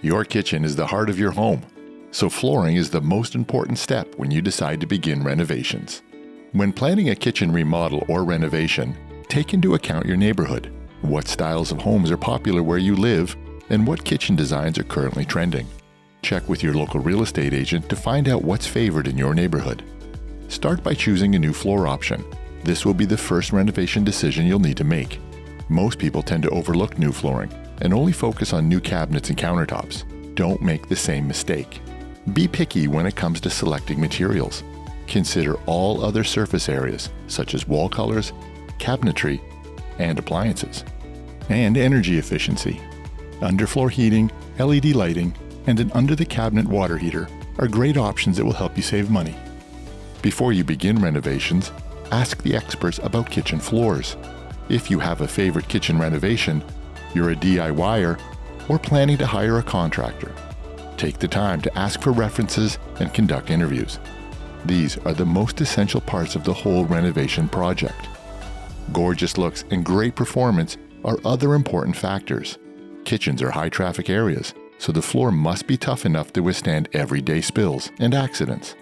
Your kitchen is the heart of your home, so flooring is the most important step when you decide to begin renovations. When planning a kitchen remodel or renovation, take into account your neighborhood, what styles of homes are popular where you live, and what kitchen designs are currently trending. Check with your local real estate agent to find out what's favored in your neighborhood. Start by choosing a new floor option. This will be the first renovation decision you'll need to make. Most people tend to overlook new flooring and only focus on new cabinets and countertops. Don't make the same mistake. Be picky when it comes to selecting materials. Consider all other surface areas, such as wall colors, cabinetry, and appliances. And energy efficiency. Underfloor heating, LED lighting, and an under-the-cabinet water heater are great options that will help you save money. Before you begin renovations, ask the experts about kitchen floors. If you have a favorite kitchen renovation, you're a DIYer, or planning to hire a contractor, take the time to ask for references and conduct interviews. These are the most essential parts of the whole renovation project. Gorgeous looks and great performance are other important factors. Kitchens are high-traffic areas, so the floor must be tough enough to withstand everyday spills and accidents.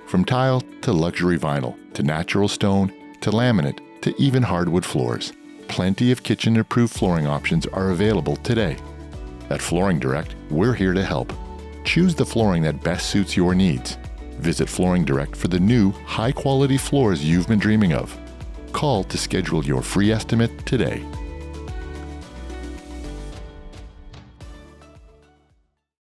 From tile to luxury vinyl, to natural stone, to laminate, to even hardwood floors, plenty of kitchen-approved flooring options are available today. At Flooring Direct, we're here to help. Choose the flooring that best suits your needs. Visit Flooring Direct for the new, high-quality floors you've been dreaming of. Call to schedule your free estimate today.